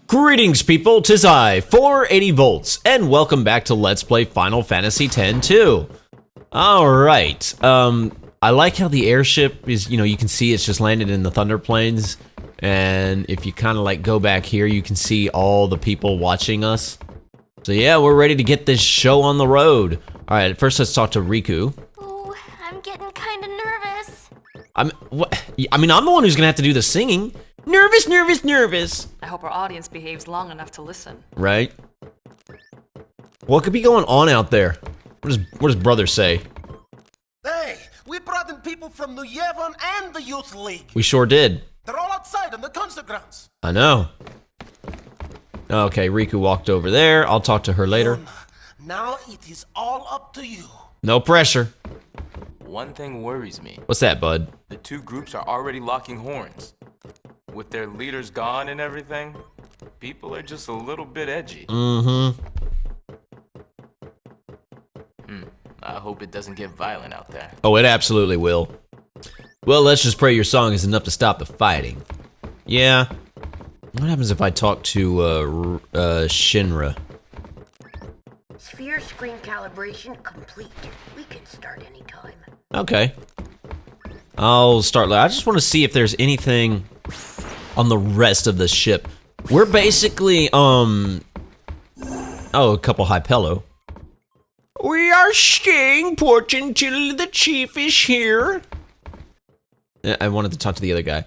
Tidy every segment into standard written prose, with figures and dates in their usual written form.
Greetings, people. 'Tis I, 480 volts, and welcome back to Let's Play Final Fantasy X-2. Alright, I like how the airship is, you can see it's just landed in the Thunder Plains, and if you kind of like go back here, you can see all the people watching us. So yeah, we're ready to get this show on the road. Alright, first let's talk to Riku. Oh, I'm getting kind of nervous. I'm the one who's gonna have to do the singing. Nervous, nervous, nervous. I hope our audience behaves long enough to listen. Right? What could be going on out there? What does brother say? Hey, we brought in people from New Yevon and the Youth League. We sure did. They're all outside on the concert grounds. I know. Okay, Riku walked over there. I'll talk to her later. Now it is all up to you. No pressure. One thing worries me. What's that, bud? The two groups are already locking horns. With their leaders gone and everything, people are just a little bit edgy. I hope it doesn't get violent out there. Oh, it absolutely will. Well, let's just pray your song is enough to stop the fighting. Yeah. What happens if I talk to, Shinra? Sphere screen calibration complete. We can start anytime. Okay. I'll start. I just want to see if there's anything on the rest of the ship. We're basically, oh, a couple Hypello. We are staying put until the chief is here. I wanted to talk to the other guy.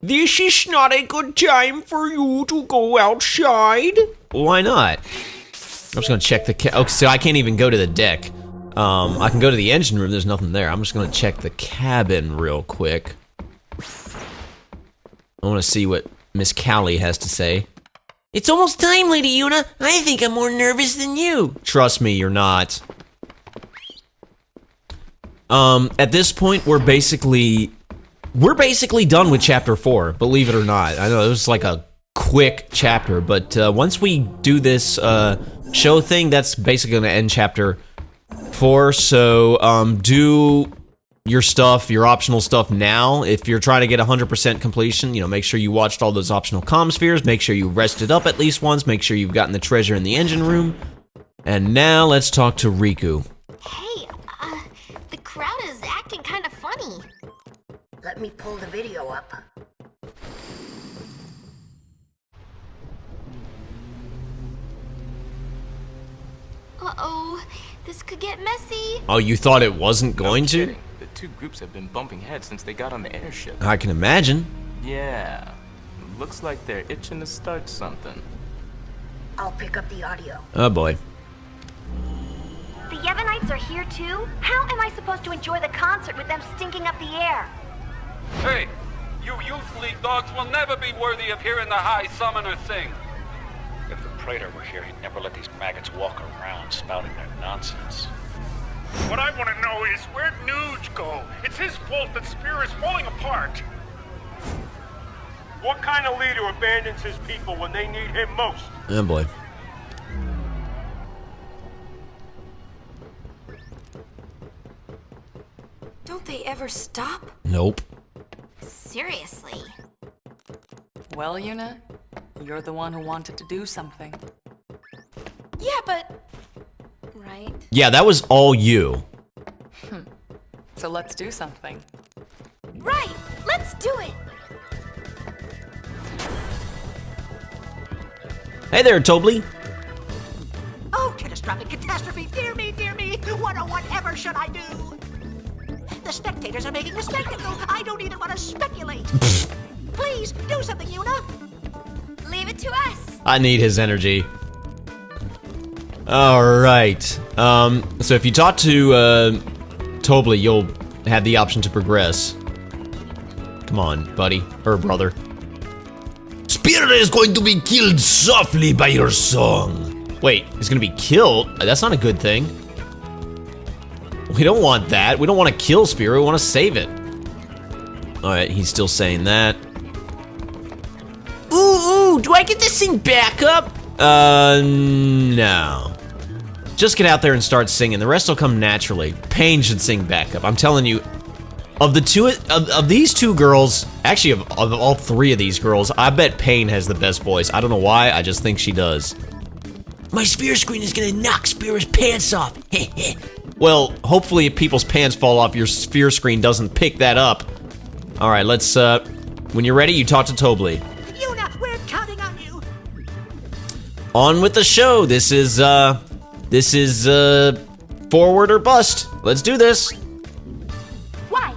This is not a good time for you to go outside. Why not? I'm just gonna check the okay, so I can't even go to the deck. I can go to the engine room, there's nothing there. I'm just gonna check the cabin real quick. I wanna see what Miss Callie has to say. It's almost time, Lady Yuna. I think I'm more nervous than you. Trust me, you're not. At this point, we're basically done with chapter 4, believe it or not. I know it was like a quick chapter, but once we do this show thing, that's basically gonna end chapter 4. So do your stuff, your optional stuff now. If you're trying to get 100% completion, make sure you watched all those optional comm spheres, make sure you rested up at least once, make sure you've gotten the treasure in the engine room. And now let's talk to Riku. Hey, the crowd is acting kind of funny. Let me pull the video up. Uh-oh, this could get messy. Oh, you thought it wasn't going to? Kidding. The two groups have been bumping heads since they got on the airship. I can imagine. Yeah, looks like they're itching to start something. I'll pick up the audio. Oh boy. The Yevonites are here too? How am I supposed to enjoy the concert with them stinking up the air? Hey, you Youth League dogs will never be worthy of hearing the High Summoner sing. If the Praetor were here, he'd never let these maggots walk around spouting their nonsense. What I want to know is, where'd Nuge go? It's his fault that Spear is falling apart. What kind of leader abandons his people when they need him most? Oh boy. Don't they ever stop? Nope. Seriously. Well, Yuna, you're the one who wanted to do something. Yeah, but... Right? Yeah, that was all you. So let's do something. Right! Let's do it! Hey there, Tobly. Oh, catastrophic catastrophe! Dear me, what or whatever should I do? The spectators are making a spectacle. I don't even want to speculate. Please, do something, Yuna. Leave it to us. I need his energy. Alright. So if you talk to, Tobly, you'll have the option to progress. Come on, buddy. Or brother. Spirit is going to be killed softly by your song. Wait, he's gonna be killed? That's not a good thing. We don't want that. We don't want to kill Spirit. We want to save it. Alright, he's still saying that. Ooh, do I get to sing backup? No. Just get out there and start singing. The rest will come naturally. Pain should sing backup. I'm telling you, Of these two girls, actually of all three of these girls, I bet Pain has the best voice. I don't know why, I just think she does. My spear screen is gonna knock Spear's pants off. Well, hopefully if people's pants fall off, your sphere screen doesn't pick that up. All right, let's, when you're ready, you talk to Tobley. Yuna, we're counting on you. On with the show. This is forward or bust. Let's do this. Y.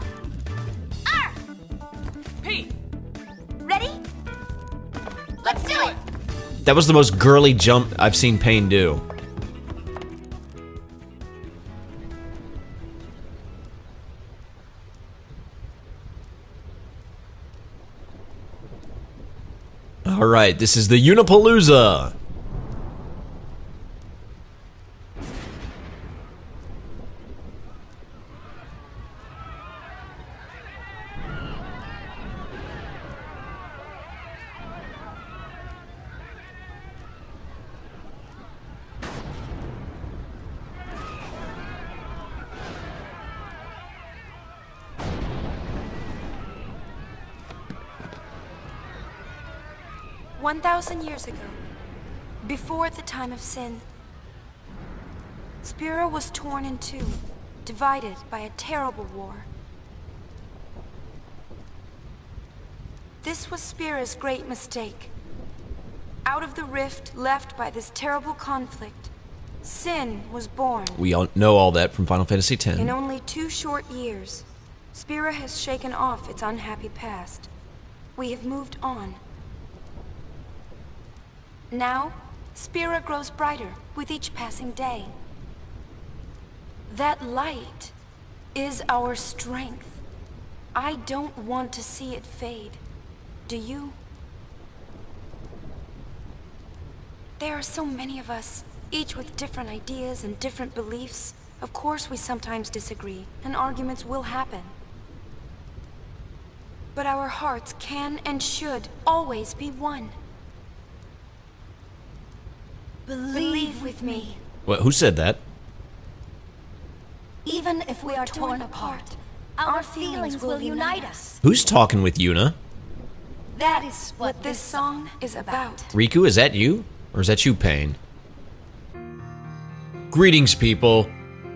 R. P. Ready? Let's do it. That was the most girly jump I've seen Pain do. All right, this is the Yunapalooza. $1,000 years ago, before the time of sin, Spira was torn in two, divided by a terrible war. This was Spira's great mistake. Out of the rift left by this terrible conflict, sin was born. We all know all that from Final Fantasy X. In only 2 short years, Spira has shaken off its unhappy past. We have moved on. Now, Spira grows brighter with each passing day. That light is our strength. I don't want to see it fade. Do you? There are so many of us, each with different ideas and different beliefs. Of course we sometimes disagree, and arguments will happen. But our hearts can and should always be one. Believe with me. What, who said that? Even if we are torn apart, our feelings will unite us. Who's talking with Yuna? That is what this song is about. Riku, is that you? Or is that you, Pain? Greetings, people.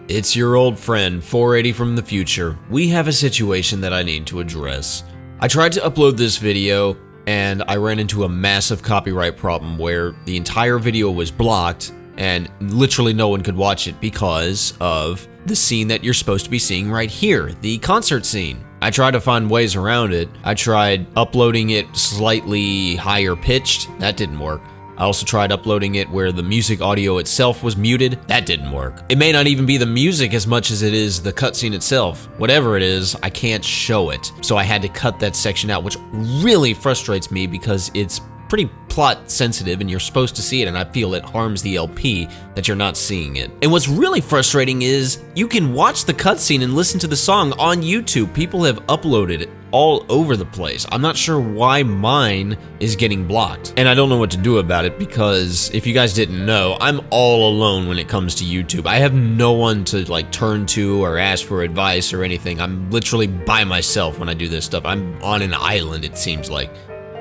It's your old friend, 480 from the future. We have a situation that I need to address. I tried to upload this video, and I ran into a massive copyright problem where the entire video was blocked, and literally no one could watch it because of the scene that you're supposed to be seeing right here, the concert scene. I tried to find ways around it. I tried uploading it slightly higher pitched. That didn't work. I also tried uploading it where the music audio itself was muted. That didn't work. It may not even be the music as much as it is the cutscene itself. Whatever it is, I can't show it. So I had to cut that section out, which really frustrates me because it's pretty plot sensitive and you're supposed to see it, and I feel it harms the LP that you're not seeing it. And what's really frustrating is you can watch the cutscene and listen to the song on YouTube. People have uploaded it all over the place. I'm not sure why mine is getting blocked, and I don't know what to do about it because if you guys didn't know, I'm all alone when it comes to YouTube. I have no one to like turn to or ask for advice or anything. I'm literally by myself when I do this stuff. I'm on an island, it seems like.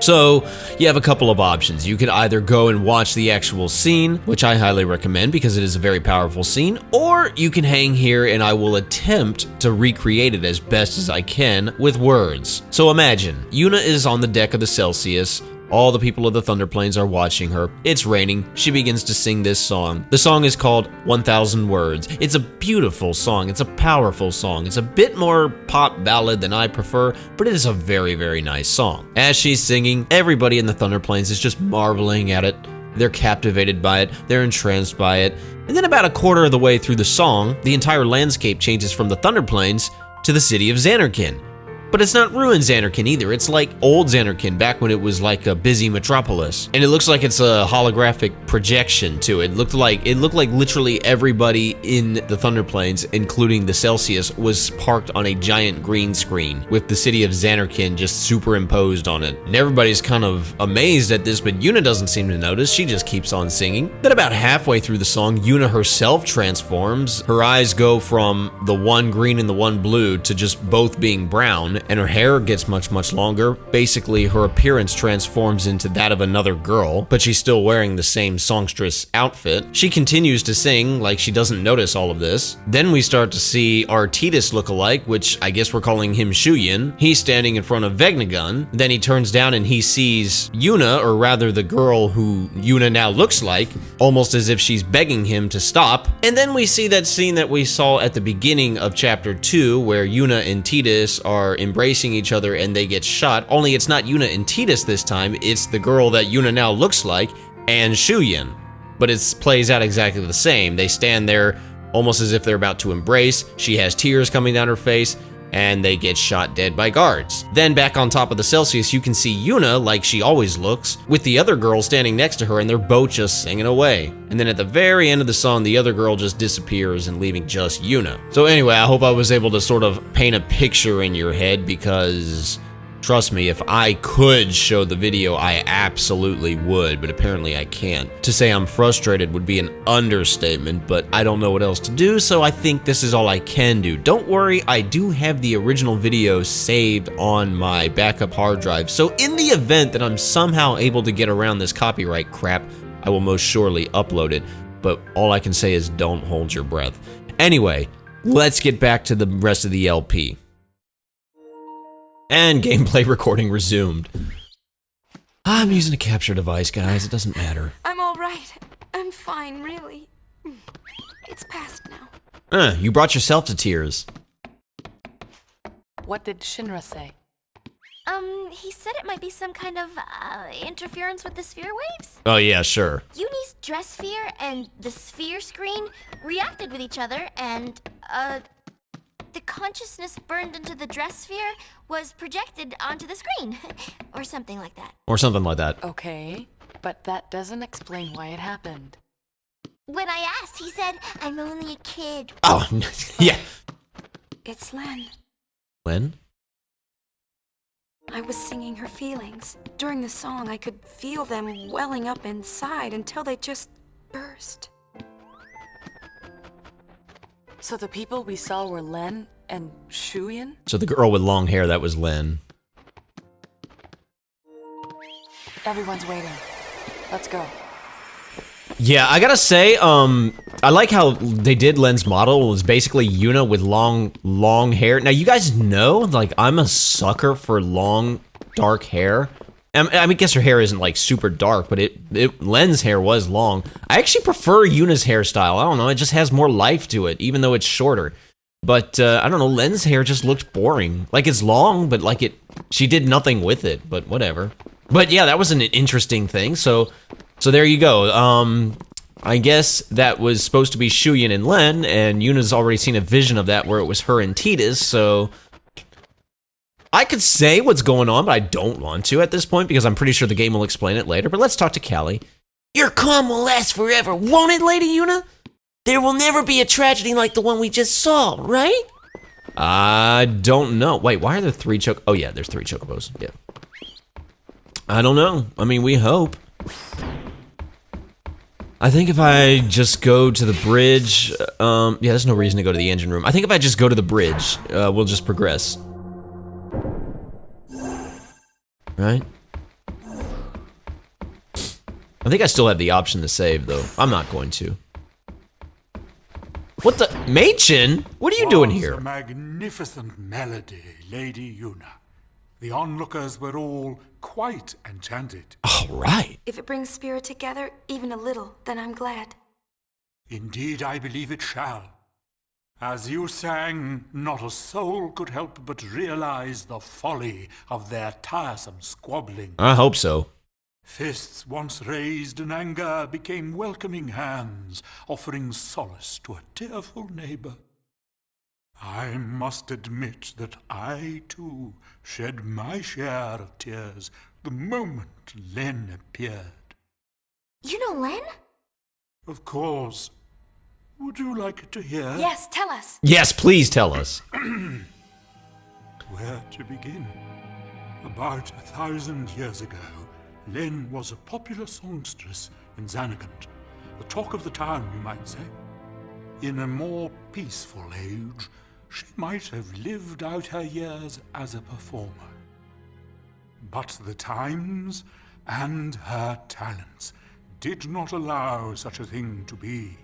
So, you have a couple of options. You could either go and watch the actual scene, which I highly recommend because it is a very powerful scene, or you can hang here and I will attempt to recreate it as best as I can with words. So imagine, Yuna is on the deck of the Celsius. All the people of the Thunder Plains are watching her. It's raining. She begins to sing this song. The song is called 1,000 Words. It's a beautiful song. It's a powerful song. It's a bit more pop ballad than I prefer, but it is a very, very nice song. As she's singing, everybody in the Thunder Plains is just marveling at it. They're captivated by it. They're entranced by it. And then about a quarter of the way through the song, the entire landscape changes from the Thunder Plains to the city of Xanarkand. But it's not ruined Xanarkand either. It's like old Xanarkand, back when it was like a busy metropolis. And it looks like it's a holographic projection too. It looked like literally everybody in the Thunder Plains, including the Celsius, was parked on a giant green screen with the city of Xanarkand just superimposed on it. And everybody's kind of amazed at this, but Yuna doesn't seem to notice. She just keeps on singing. Then about halfway through the song, Yuna herself transforms. Her eyes go from the one green and the one blue to just both being brown, and her hair gets much longer. Basically, her appearance transforms into that of another girl, but she's still wearing the same songstress outfit. She continues to sing like she doesn't notice all of this. Then we start to see our Tidus look-alike, which I guess we're calling him Shuyin. He's standing in front of Vegnagun. Then he turns down and he sees Yuna, or rather the girl who Yuna now looks like, almost as if she's begging him to stop. And then we see that scene that we saw at the beginning of chapter 2, where Yuna and Tidus are embracing each other and they get shot, only it's not Yuna and Tidus this time, it's the girl that Yuna now looks like and Shuyin. But it plays out exactly the same. They stand there almost as if they're about to embrace. She has tears coming down her face, and they get shot dead by guards. Then back on top of the Celsius, you can see Yuna, like she always looks, with the other girl standing next to her, and they're both just singing away. And then at the very end of the song, the other girl just disappears and leaving just Yuna. So anyway, I hope I was able to sort of paint a picture in your head, because trust me, if I could show the video, I absolutely would, but apparently I can't. To say I'm frustrated would be an understatement, but I don't know what else to do, so I think this is all I can do. Don't worry, I do have the original video saved on my backup hard drive, so in the event that I'm somehow able to get around this copyright crap, I will most surely upload it, but all I can say is don't hold your breath. Anyway, let's get back to the rest of the LP. And gameplay recording resumed. I'm using a capture device, guys. It doesn't matter. I'm all right. I'm fine, really. It's past now. You brought yourself to tears. What did Shinra say? He said it might be some kind of, interference with the sphere waves. Oh yeah, sure. Uni's dress sphere and the sphere screen reacted with each other, and, the consciousness burned into the dress sphere was projected onto the screen. Or something like that. Or something like that. Okay, but that doesn't explain why it happened. When I asked, he said, I'm only a kid. Oh, yeah. It's Len. Len? I was singing her feelings. During the song, I could feel them welling up inside until they just burst. So the people we saw were Len and Shuyin? So the girl with long hair, that was Len. Everyone's waiting. Let's go. Yeah, I gotta say, I like how they did Len's model. It was basically Yuna with long hair. Now, you guys know, like, I'm a sucker for long, dark hair. I mean, I guess her hair isn't, like, super dark, but Len's hair was long. I actually prefer Yuna's hairstyle. I don't know, it just has more life to it, even though it's shorter. But, I don't know, Len's hair just looked boring. Like, it's long, but, like, she did nothing with it, but whatever. But, yeah, that was an interesting thing, so there you go. I guess that was supposed to be Shuyin and Len, and Yuna's already seen a vision of that where it was her and Tidus, so I could say what's going on, but I don't want to at this point because I'm pretty sure the game will explain it later. But let's talk to Callie. Your calm will last forever, won't it, Lady Yuna? There will never be a tragedy like the one we just saw, right? I don't know. Wait, why are there 3 Oh yeah, there's 3 chocobos. Yeah. I don't know. I mean, we hope. I think if I just go to the bridge, yeah, there's no reason to go to the engine room. I think if I just go to the bridge, we'll just progress. Right? I think I still have the option to save, though. I'm not going to. What the? Machen? What are you doing here? A magnificent melody, Lady Yuna. The onlookers were all quite enchanted. All right. If it brings spirit together, even a little, then I'm glad. Indeed, I believe it shall. As you sang, not a soul could help but realize the folly of their tiresome squabbling. I hope so. Fists once raised in anger became welcoming hands, offering solace to a tearful neighbor. I must admit that I, too, shed my share of tears the moment Len appeared. You know Len? Of course. Would you like to hear? Yes, tell us. Yes, please tell us. Where to begin? About 1,000 years ago, Len was a popular songstress in Xanakant, the talk of the town, you might say. In a more peaceful age, she might have lived out her years as a performer. But the times and her talents did not allow such a thing to be.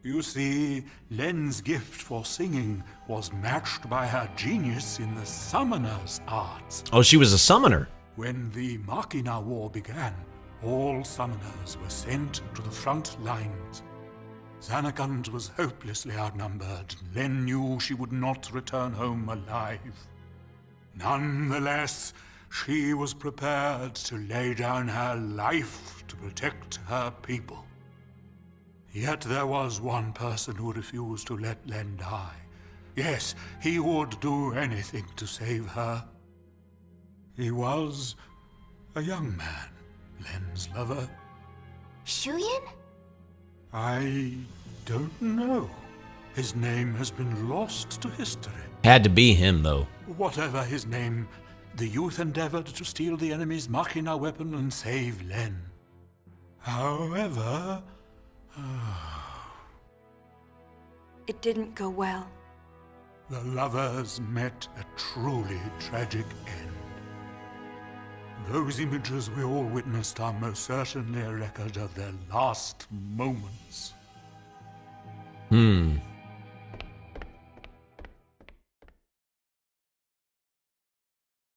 You see, Len's gift for singing was matched by her genius in the summoner's arts. Oh, she was a summoner. When the Machina War began, all summoners were sent to the front lines. Xanakant was hopelessly outnumbered. Len knew she would not return home alive. Nonetheless, she was prepared to lay down her life to protect her people. Yet there was one person who refused to let Len die. Yes, he would do anything to save her. He was a young man, Len's lover. Shuyin? I don't know. His name has been lost to history. Had to be him, though. Whatever his name, the youth endeavored to steal the enemy's Machina weapon and save Len. However... It didn't go well. the lovers met a truly tragic end. Those images we all witnessed are most certainly a record of their last moments.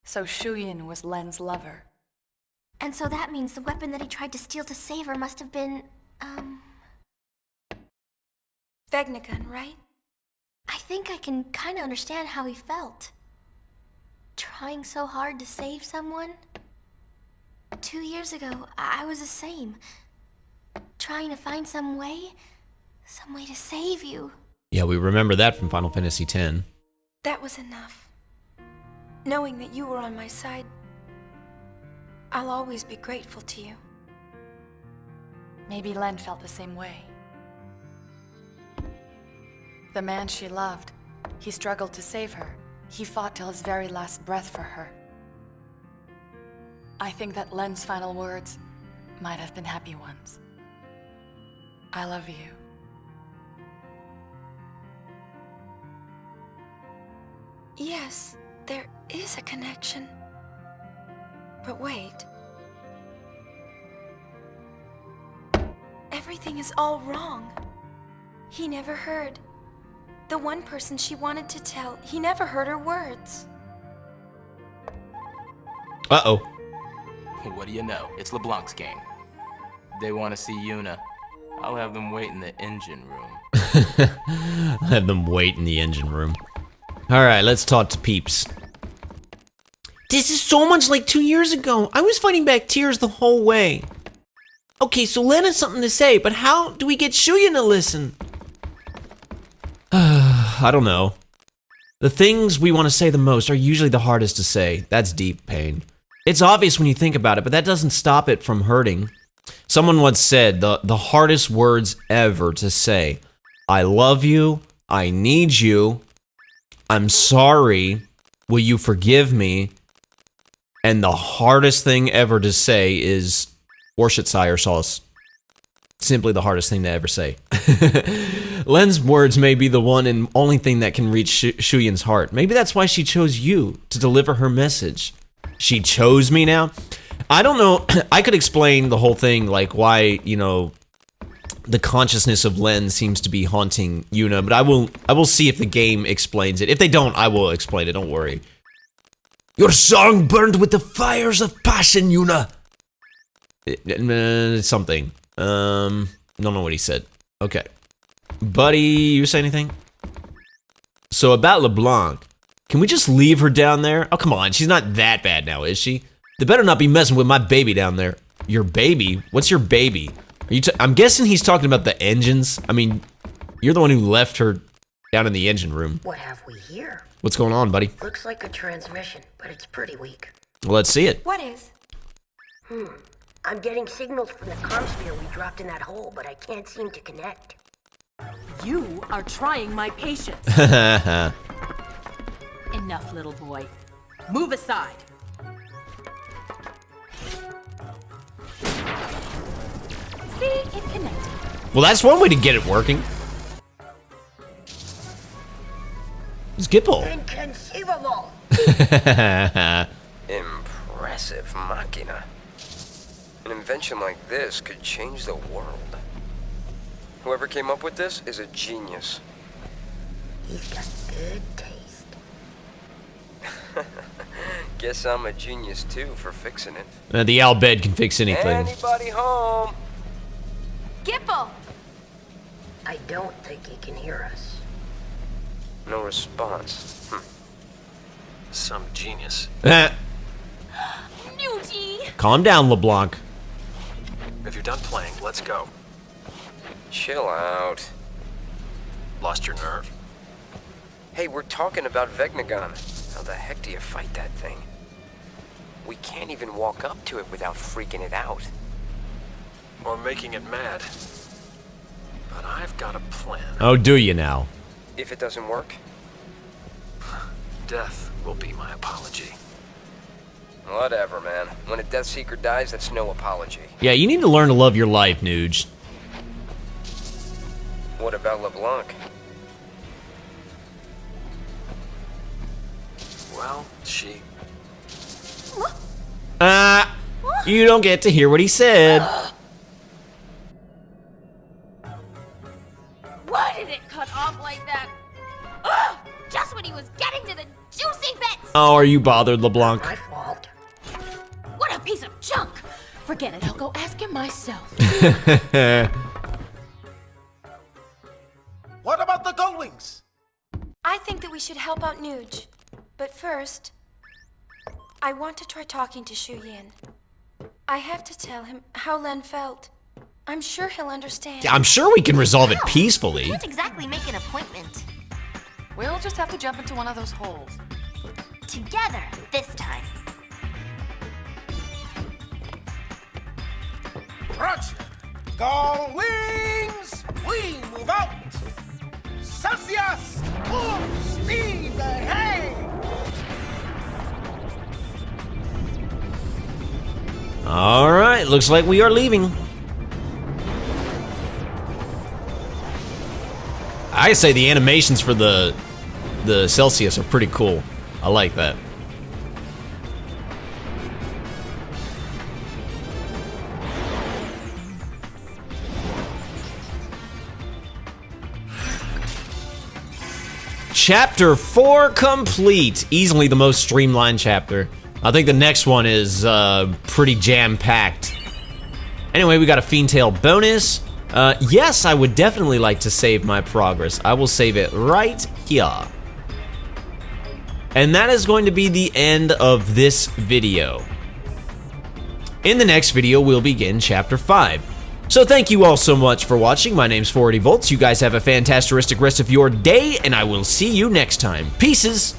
So Shuyin was Len's lover. And so that means the weapon that he tried to steal to save her must have been, Vegnagun, right? I think I can kind of understand how he felt. Trying so hard to save someone. 2 years ago, I was the same. Trying to find some way to save you. Yeah, we remember that from Final Fantasy X. That was enough. Knowing that you were on my side, I'll always be grateful to you. Maybe Len felt the same way. The man she loved, he struggled to save her. He fought till his very last breath for her. I think that Len's final words might have been happy ones. I love you. Yes, there is a connection. But wait. Everything is all wrong. He never heard. The one person she wanted to tell, he never heard her words. Uh-oh. What do you know? It's LeBlanc's gang. They want to see Yuna. I'll have them wait in the engine room. I'll have them wait in the engine room. Alright, let's talk to peeps. This is so much like 2 years ago. I was fighting back tears the whole way. Okay, so Len has something to say, but how do we get Shuyin to listen? I don't know. The things we want to say the most are usually the hardest to say. That's deep pain. It's obvious when you think about it, but that doesn't stop it from hurting. Someone once said the hardest words ever to say. I love you. I need you. I'm sorry. Will you forgive me? And the hardest thing ever to say is Worcestershire sauce. Simply the hardest thing to ever say. Len's words may be the one and only thing that can reach Shuyin's heart. Maybe that's why she chose you to deliver her message. She chose me now? I don't know. I could explain the whole thing, like why, you know, the consciousness of Len seems to be haunting Yuna, but I will see if the game explains it. If they don't, I will explain it, don't worry. Your song burned with the fires of passion, Yuna. Something. Don't know what he said. Okay. Buddy, you say anything? So about LeBlanc, can we just leave her down there? Oh, come on, she's not that bad now, is she? They better not be messing with my baby down there. Your baby? What's your baby? Are you I'm guessing he's talking about the engines. I mean, you're the one who left her Down in the engine room. What have we here? What's going on, buddy? Looks like a transmission, but it's pretty weak. Well, let's see it. What is? I'm getting signals from the comm sphere we dropped in that hole, but I can't seem to connect. You are trying my patience. Enough, little boy. Move aside. See, it connected. Well, that's one way to get it working. Skipple. Inconceivable! Impressive machina. An invention like this could change the world. Whoever came up with this is a genius. He's got good taste. Guess I'm a genius too for fixing it. The owl bed can fix anything. Anybody home? Gipple! I don't think he can hear us. No response. Some genius. Nugie! Calm down, LeBlanc. If you're done playing, let's go. Chill out. Lost your nerve? Hey, we're talking about Vegnagon. How the heck do you fight that thing? We can't even walk up to it without freaking it out. Or making it mad. But I've got a plan. Oh, do you now? If it doesn't work? Death will be my apology. Whatever, man. When a Death Seeker dies, that's no apology. Yeah, you need to learn to love your life, Nuge. What about LeBlanc? Well, she... You don't get to hear what he said. Why did it cut off like that? Ugh! Just when he was getting to the juicy bits! Oh, are you bothered, LeBlanc? My fault. What a piece of junk! Forget it, I'll go ask him myself. What about the Gullwings? I think that we should help out Nuge. But first, I want to try talking to Shu Yin. I have to tell him how Len felt. I'm sure he'll understand. I'm sure we can resolve it peacefully. Can't exactly make an appointment. We'll just have to jump into one of those holes. Together, this time. Roger. Gullwings, we move out. Celsius, full speed ahead. All right, looks like we are leaving. I say the animations for the Celsius are pretty cool. I like that. Chapter 4 complete. Easily the most streamlined chapter. I think the next one is pretty jam-packed. Anyway, we got a Fiendtail bonus. Yes, I would definitely like to save my progress. I will save it right here. And that is going to be the end of this video. In the next video, we'll begin Chapter 5. So thank you all so much for watching. My name's 480 Volts. You guys have a fantastic rest of your day, and I will see you next time. Peaces!